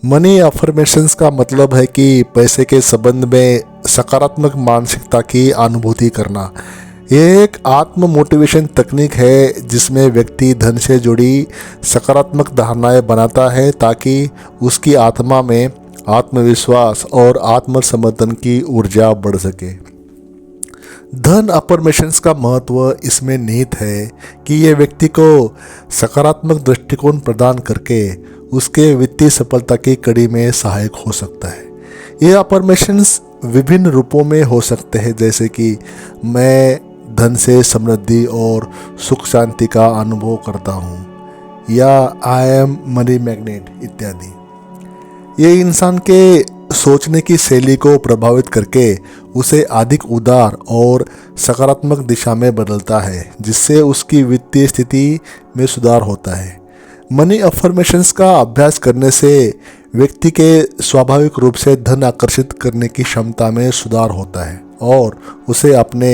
Money affirmations का मतलब है कि पैसे के संबंध में सकारात्मक मानसिकता की अनुभूति करना। यह एक आत्म मोटिवेशन तकनीक है जिसमें व्यक्ति धन से जुड़ी सकारात्मक धारणाएं बनाता है ताकि उसकी आत्मा में आत्मविश्वास और आत्मसमर्थन की ऊर्जा बढ़ सके। धन अफर्मेशंस का महत्व इसमें निहित है कि यह व्यक्ति को सकारात्मक दृष्टिकोण प्रदान करके उसके वित्तीय सफलता की कड़ी में सहायक हो सकता है। ये अफर्मेशंस विभिन्न रूपों में हो सकते हैं, जैसे कि मैं धन से समृद्धि और सुख शांति का अनुभव करता हूँ, या आई एम मनी मैग्नेट इत्यादि। ये इंसान के सोचने की शैली को प्रभावित करके उसे अधिक उदार और सकारात्मक दिशा में बदलता है, जिससे उसकी वित्तीय स्थिति में सुधार होता है। मनी अफर्मेशंस का अभ्यास करने से व्यक्ति के स्वाभाविक रूप से धन आकर्षित करने की क्षमता में सुधार होता है और उसे अपने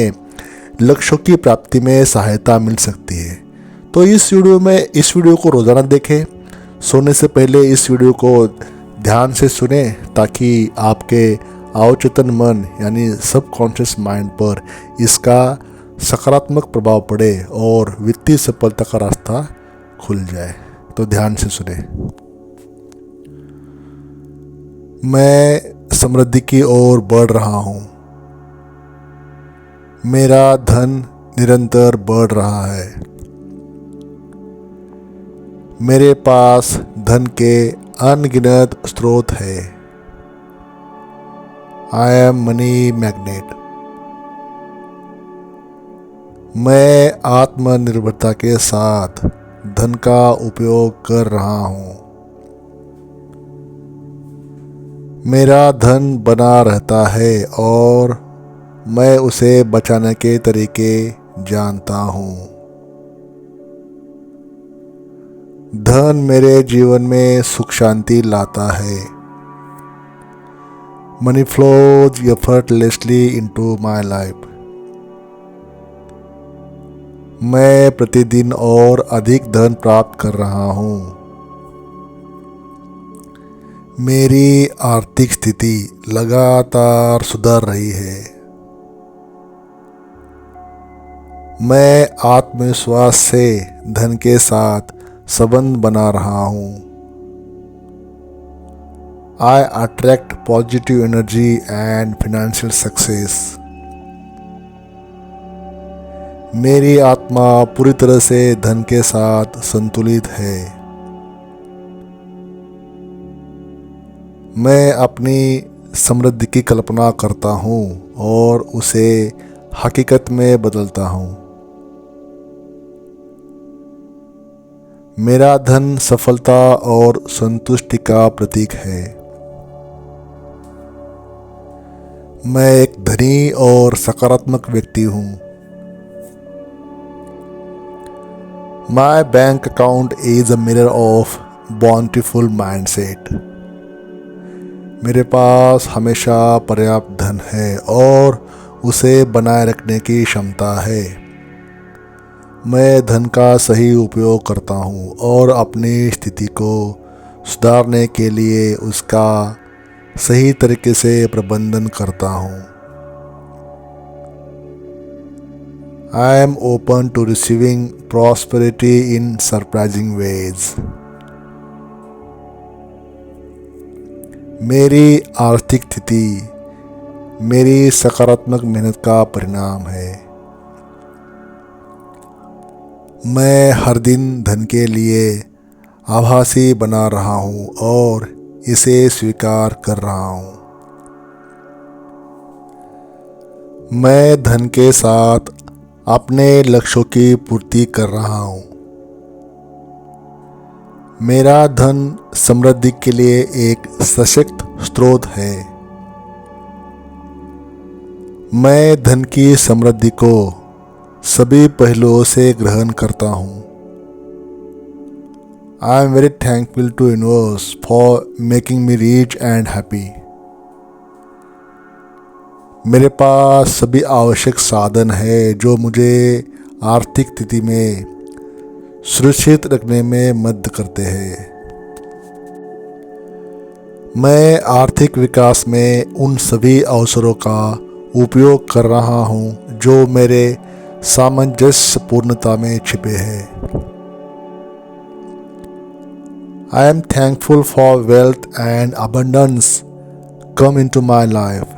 लक्ष्यों की प्राप्ति में सहायता मिल सकती है। तो इस वीडियो को रोज़ाना देखें। सोने से पहले इस वीडियो को ध्यान से सुने ताकि आपके अवचेतन मन यानी सबकॉन्शियस माइंड पर इसका सकारात्मक प्रभाव पड़े और वित्तीय सफलता का रास्ता खुल जाए। तो ध्यान से सुने। मैं समृद्धि की ओर बढ़ रहा हूँ। मेरा धन निरंतर बढ़ रहा है। मेरे पास धन के अनगिनत स्रोत है। I M money magnet. मैं आत्मनिर्भरता के साथ धन का उपयोग कर रहा हूँ। मेरा धन बना रहता है और मैं उसे बचाने के तरीके जानता हूँ। धन मेरे जीवन में सुख शांति लाता है। Money flows effortlessly into my life. मैं प्रतिदिन और अधिक धन प्राप्त कर रहा हूँ। मेरी आर्थिक स्थिति लगातार सुधर रही है। मैं आत्मविश्वास से धन के साथ संबंध बना रहा हूँ। I attract positive energy and financial success. मेरी आत्मा पूरी तरह से धन के साथ संतुलित है। मैं अपनी समृद्धि की कल्पना करता हूँ और उसे हकीकत में बदलता हूँ। मेरा धन सफलता और संतुष्टि का प्रतीक है। मैं एक धनी और सकारात्मक व्यक्ति हूँ। My bank account is a mirror of bountiful mindset. मेरे पास हमेशा पर्याप्त धन है और उसे बनाए रखने की क्षमता है। मैं धन का सही उपयोग करता हूँ और अपनी स्थिति को सुधारने के लिए उसका सही तरीके से प्रबंधन करता हूँ। I am open to receiving prosperity in surprising ways. मेरी आर्थिक स्थिति मेरी सकारात्मक मेहनत का परिणाम है। मैं हर दिन धन के लिए आभासी बना रहा हूँ और इसे स्वीकार कर रहा हूँ। मैं धन के साथ अपने लक्ष्यों की पूर्ति कर रहा हूँ। मेरा धन समृद्धि के लिए एक सशक्त स्रोत है। मैं धन की समृद्धि को सभी पहलुओं से ग्रहण करता हूँ। I am very thankful to universe for making me rich and happy. मेरे पास सभी आवश्यक साधन है जो मुझे आर्थिक स्थिति में सुरक्षित रखने में मदद करते हैं। मैं आर्थिक विकास में उन सभी अवसरों का उपयोग कर रहा हूँ जो मेरे सामंजस्यपूर्णता में छिपे हैं। I am thankful for wealth and abundance come into my life.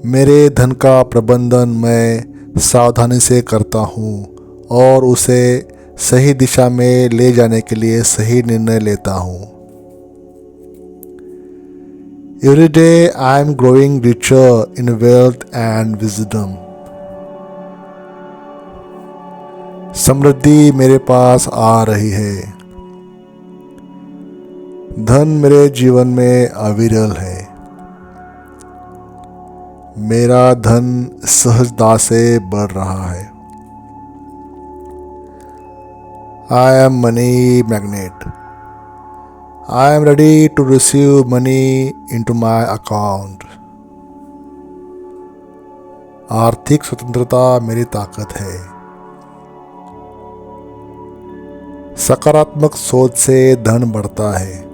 मेरे धन का प्रबंधन मैं सावधानी से करता हूँ और उसे सही दिशा में ले जाने के लिए सही निर्णय लेता हूँ। Every day I am growing richer in wealth and wisdom. समृद्धि मेरे पास आ रही है। धन मेरे जीवन में अविरल है। मेरा धन सहजता से बढ़ रहा है। I am money magnet. I am ready to receive money into my account. आर्थिक स्वतंत्रता मेरी ताकत है। सकारात्मक सोच से धन बढ़ता है।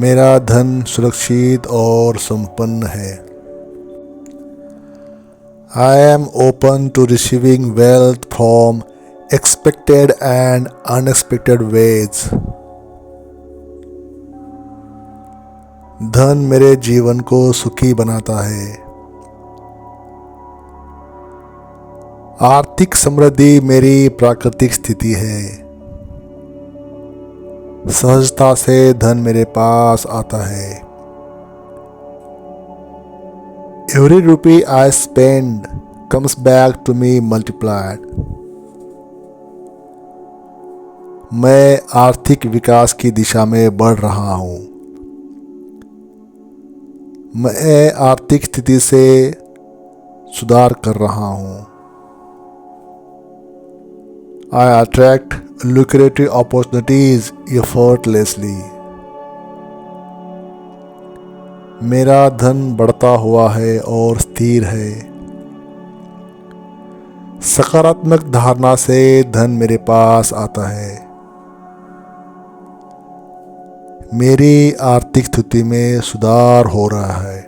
मेरा धन सुरक्षित और संपन्न है। I am open to receiving wealth from expected and unexpected ways. धन मेरे जीवन को सुखी बनाता है। आर्थिक समृद्धि मेरी प्राकृतिक स्थिति है। सहजता से धन मेरे पास आता है। Every rupee I spend comes back to me multiplied. मैं आर्थिक विकास की दिशा में बढ़ रहा हूँ। मैं आर्थिक स्थिति से सुधार कर रहा हूँ। I attract lucrative opportunities effortlessly. मेरा धन बढ़ता हुआ है और स्थिर है। सकारात्मक धारणा से धन मेरे पास आता है। मेरी आर्थिक स्थिति में सुधार हो रहा है।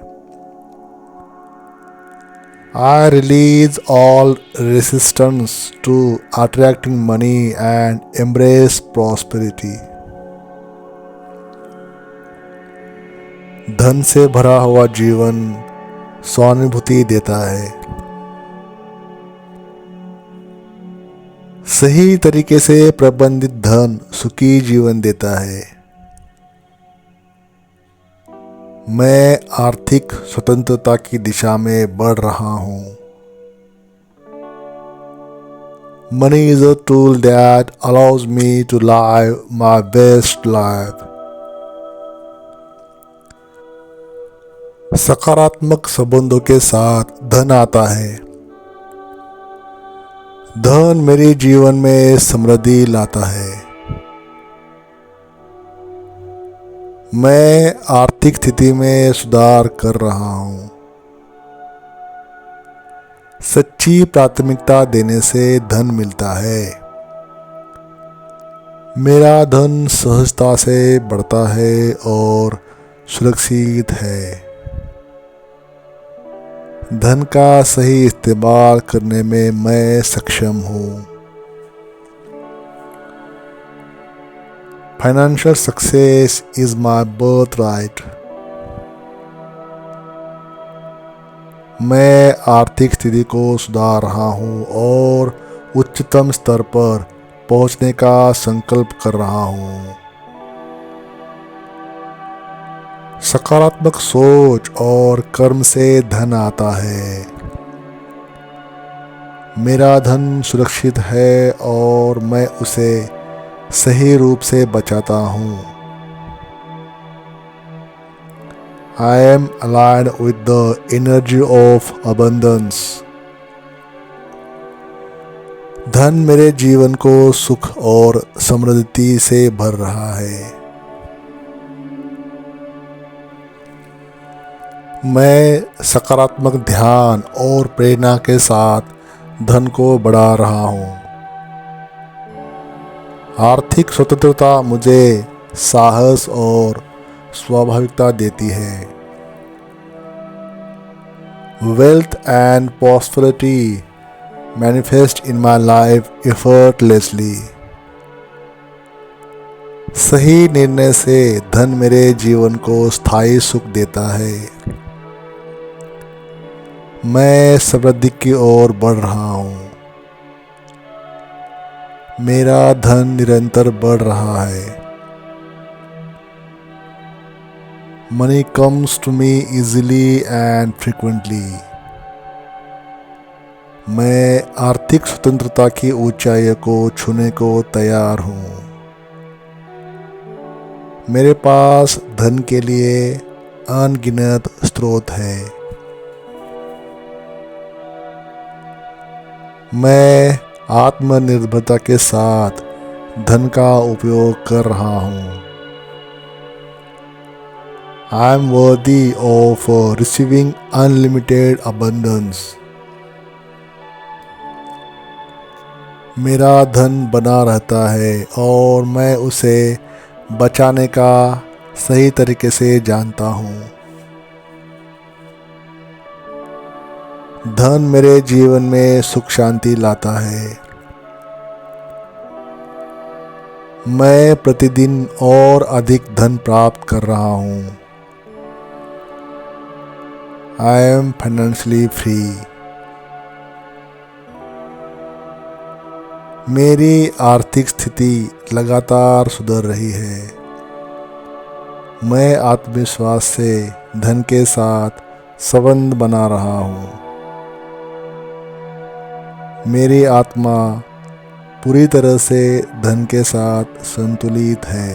I release all resistance to attracting money and embrace prosperity. धन से भरा हुआ जीवन स्वानुभूति देता है। सही तरीके से प्रबंधित धन सुखी जीवन देता है। मैं आर्थिक स्वतंत्रता की दिशा में बढ़ रहा हूँ। Money is a tool that allows me to live my best life. सकारात्मक संबंधों के साथ धन आता है। धन मेरे जीवन में समृद्धि लाता है। मैं आर्थिक स्थिति में सुधार कर रहा हूँ। सच्ची प्राथमिकता देने से धन मिलता है। मेरा धन सहजता से बढ़ता है और सुरक्षित है। धन का सही इस्तेमाल करने में मैं सक्षम हूँ। Financial success is my birthright. मैं आर्थिक स्थिति को सुधार रहा हूँ और उच्चतम स्तर पर पहुँचने का संकल्प कर रहा हूँ। सकारात्मक सोच और कर्म से धन आता है। मेरा धन सुरक्षित है और मैं उसे सही रूप से बचाता हूँ। I am aligned with the energy of abundance. धन मेरे जीवन को सुख और समृद्धि से भर रहा है। मैं सकारात्मक ध्यान और प्रेरणा के साथ धन को बढ़ा रहा हूँ। आर्थिक स्वतंत्रता मुझे साहस और स्वाभाविकता देती है। Wealth and prosperity manifest in my life effortlessly. सही निर्णय से धन मेरे जीवन को स्थायी सुख देता है। मैं समृद्धि की ओर बढ़ रहा हूँ। मेरा धन निरंतर बढ़ रहा है। Money comes to me easily and frequently. मैं आर्थिक स्वतंत्रता की ऊंचाई को छूने को तैयार हूँ। मेरे पास धन के लिए अनगिनत स्रोत है। मैं आत्मनिर्भरता के साथ धन का उपयोग कर रहा हूँ। I M worthy of receiving unlimited abundance. मेरा धन बना रहता है और मैं उसे बचाने का सही तरीके से जानता हूँ। धन मेरे जीवन में सुख शांति लाता है। मैं प्रतिदिन और अधिक धन प्राप्त कर रहा हूँ। I M financially free. मेरी आर्थिक स्थिति लगातार सुधर रही है। मैं आत्मविश्वास से धन के साथ संबंध बना रहा हूँ। मेरी आत्मा पूरी तरह से धन के साथ संतुलित है।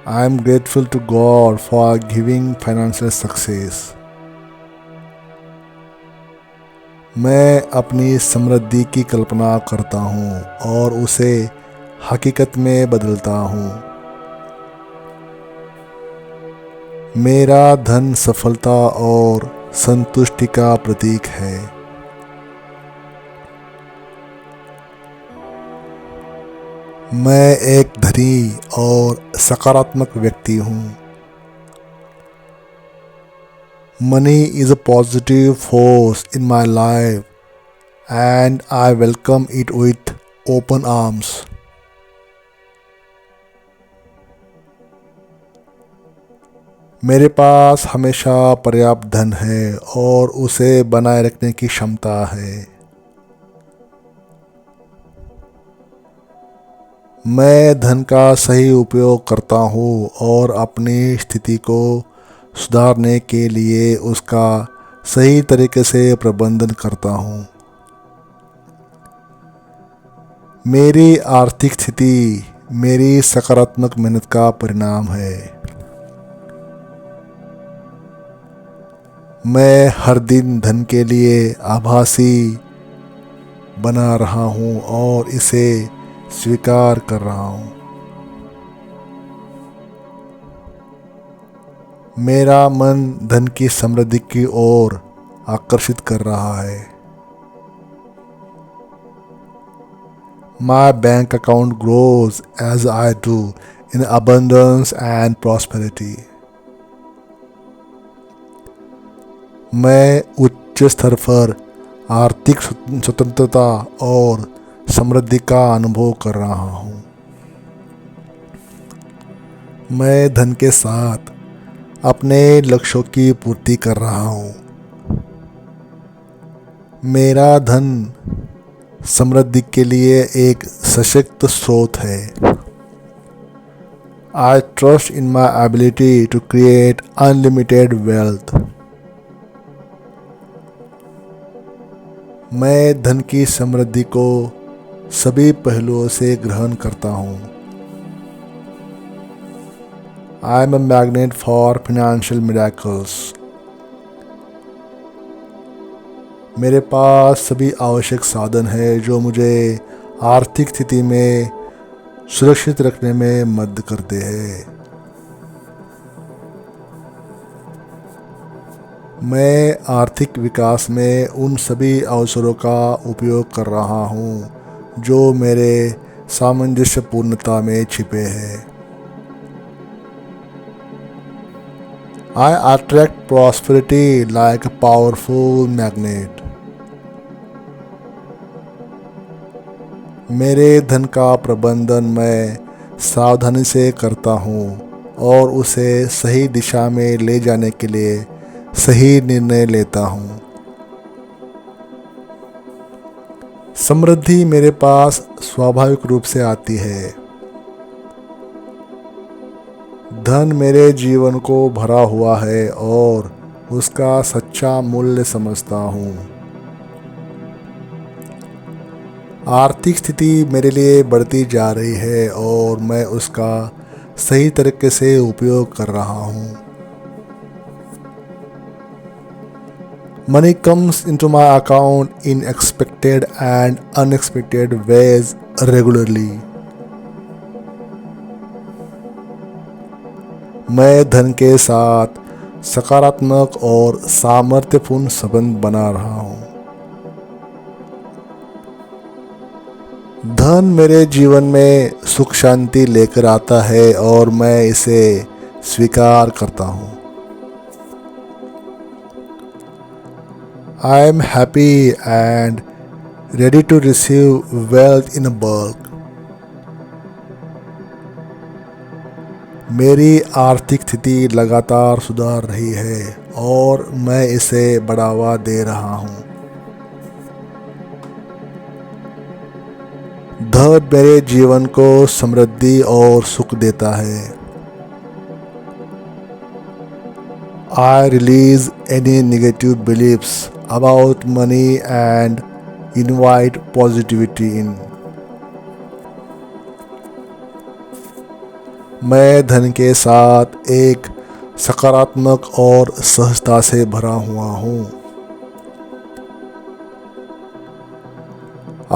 I am grateful to God for giving financial success. मैं अपनी समृद्धि की कल्पना करता हूँ और उसे हकीकत में बदलता हूँ। मेरा धन सफलता और संतुष्टि का प्रतीक है। मैं एक धनी और सकारात्मक व्यक्ति हूँ। Money is a positive force in my life and I welcome it with open arms. मेरे पास हमेशा पर्याप्त धन है और उसे बनाए रखने की क्षमता है। मैं धन का सही उपयोग करता हूँ और अपनी स्थिति को सुधारने के लिए उसका सही तरीके से प्रबंधन करता हूँ। मेरी आर्थिक स्थिति मेरी सकारात्मक मेहनत का परिणाम है। मैं हर दिन धन के लिए आभासी बना रहा हूँ और इसे स्वीकार कर रहा हूँ। मेरा मन धन की समृद्धि की ओर आकर्षित कर रहा है। My bank account grows as I do in abundance and prosperity. मैं उच्च स्तर पर आर्थिक स्वतंत्रता और समृद्धि का अनुभव कर रहा हूँ। मैं धन के साथ अपने लक्ष्यों की पूर्ति कर रहा हूँ। मेरा धन समृद्धि के लिए एक सशक्त स्रोत है। I trust in my ability to create unlimited wealth. मैं धन की समृद्धि को सभी पहलुओं से ग्रहण करता हूँ। I am a magnet for financial miracles. मेरे पास सभी आवश्यक साधन है जो मुझे आर्थिक स्थिति में सुरक्षित रखने में मदद करते हैं। मैं आर्थिक विकास में उन सभी अवसरों का उपयोग कर रहा हूँ जो मेरे सामंजस्यपूर्णता में छिपे हैं। I attract prosperity like a powerful magnet. मेरे धन का प्रबंधन मैं सावधानी से करता हूँ और उसे सही दिशा में ले जाने के लिए सही निर्णय लेता हूँ। समृद्धि मेरे पास स्वाभाविक रूप से आती है। धन मेरे जीवन को भरा हुआ है और उसका सच्चा मूल्य समझता हूँ। आर्थिक स्थिति मेरे लिए बढ़ती जा रही है और मैं उसका सही तरीके से उपयोग कर रहा हूँ। Money comes into my account in expected and unexpected ways regularly. मैं धन के साथ सकारात्मक और सामर्थ्यपूर्ण संबंध बना रहा हूँ। धन मेरे जीवन में सुख शांति लेकर आता है और मैं इसे स्वीकार करता हूँ। I am happy and ready to receive wealth in bulk. मेरी आर्थिक स्थिति लगातार सुधार रही है और मैं इसे बढ़ावा दे रहा हूँ। धन मेरे जीवन को समृद्धि और सुख देता है। I release any negative beliefs about money and invite positivity in. मैं धन के साथ एक सकारात्मक और सहजता से भरा हुआ हूँ।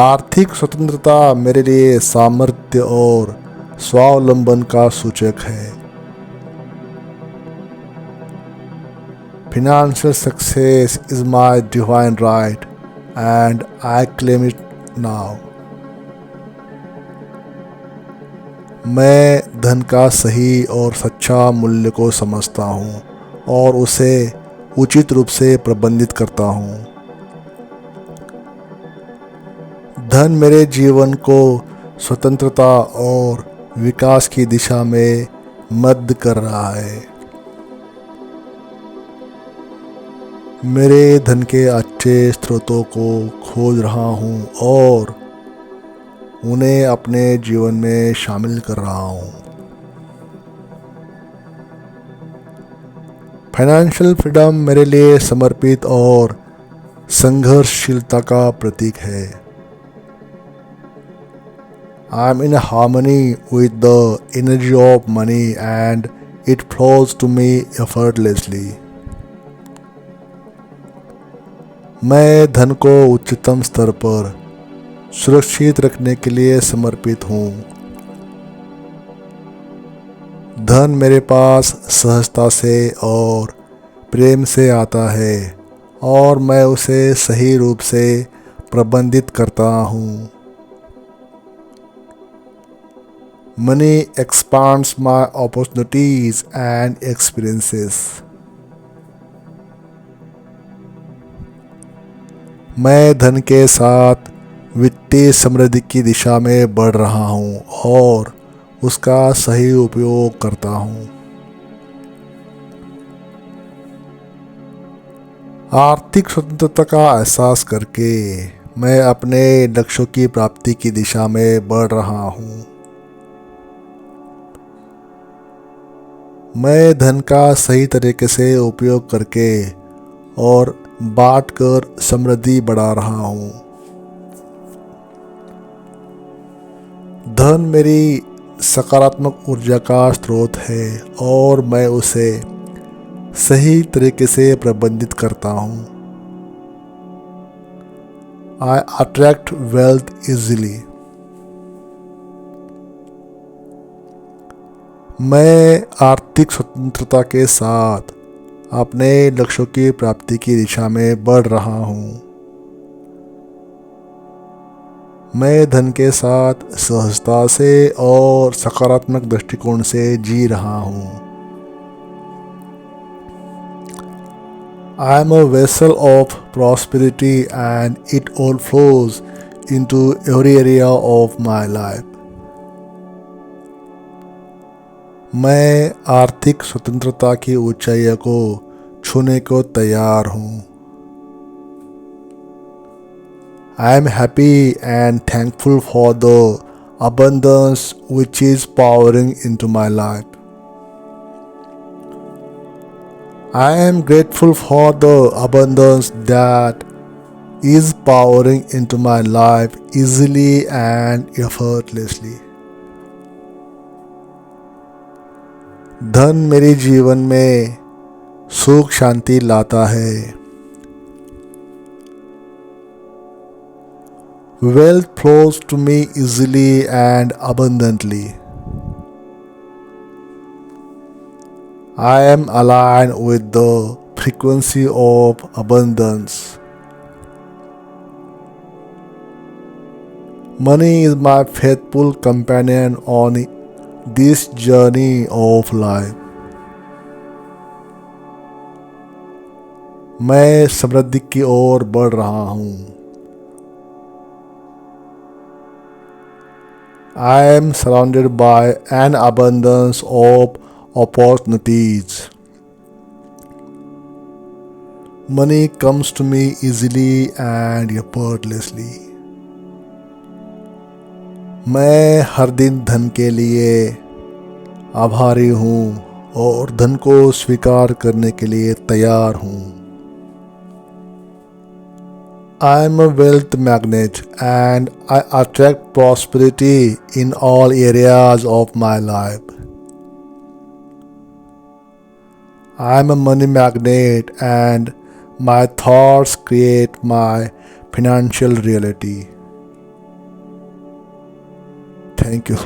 आर्थिक स्वतंत्रता मेरे लिए सामर्थ्य और स्वावलंबन का सूचक है। Financial success is my divine right and I claim it now. मैं धन का सही और सच्चा मूल्य को समझता हूँ और उसे उचित रूप से प्रबंधित करता हूँ। धन मेरे जीवन को स्वतंत्रता और विकास की दिशा में मदद कर रहा है। मेरे धन के अच्छे स्रोतों को खोज रहा हूँ और उन्हें अपने जीवन में शामिल कर रहा हूँ। फाइनेंशियल फ्रीडम मेरे लिए समर्पित और संघर्षशीलता का प्रतीक है। I am in harmony with the energy of money and it flows to me effortlessly. मैं धन को उच्चतम स्तर पर सुरक्षित रखने के लिए समर्पित हूँ। धन मेरे पास सहजता से और प्रेम से आता है और मैं उसे सही रूप से प्रबंधित करता हूँ। Money expands my opportunities and experiences. मैं धन के साथ वित्तीय समृद्धि की दिशा में बढ़ रहा हूँ और उसका सही उपयोग करता हूँ। आर्थिक स्वतंत्रता का एहसास करके मैं अपने लक्ष्यों की प्राप्ति की दिशा में बढ़ रहा हूँ। मैं धन का सही तरीके से उपयोग करके और बांटकर समृद्धि बढ़ा रहा हूँ। धन मेरी सकारात्मक ऊर्जा का स्रोत है और मैं उसे सही तरीके से प्रबंधित करता हूँ। I attract wealth easily. मैं आर्थिक स्वतंत्रता के साथ अपने लक्ष्यों की प्राप्ति की दिशा में बढ़ रहा हूँ। मैं धन के साथ सहजता से और सकारात्मक दृष्टिकोण से जी रहा हूँ। I am a vessel of prosperity and it all flows into every area of my life. मैं आर्थिक स्वतंत्रता की ऊंचाइयों को छूने को तैयार हूँ। I am happy and thankful for the abundance which is pouring into my life. I am grateful for the abundance that is powering into my life easily and effortlessly. धन मेरे जीवन में सुख शांति लाता है। Wealth flows to me easily and abundantly. I am aligned with the frequency of abundance. Money is my faithful companion on this journey of life. मैं समृद्धि की ओर बढ़ रहा हूँ। I am surrounded by an abundance of opportunities. Money comes to me easily and effortlessly. मैं हर दिन धन के लिए आभारी हूँ और धन को स्वीकार करने के लिए तैयार हूँ। I am a wealth magnet and I attract prosperity in all areas of my life. I am a money magnet and my thoughts create my financial reality. Thank you.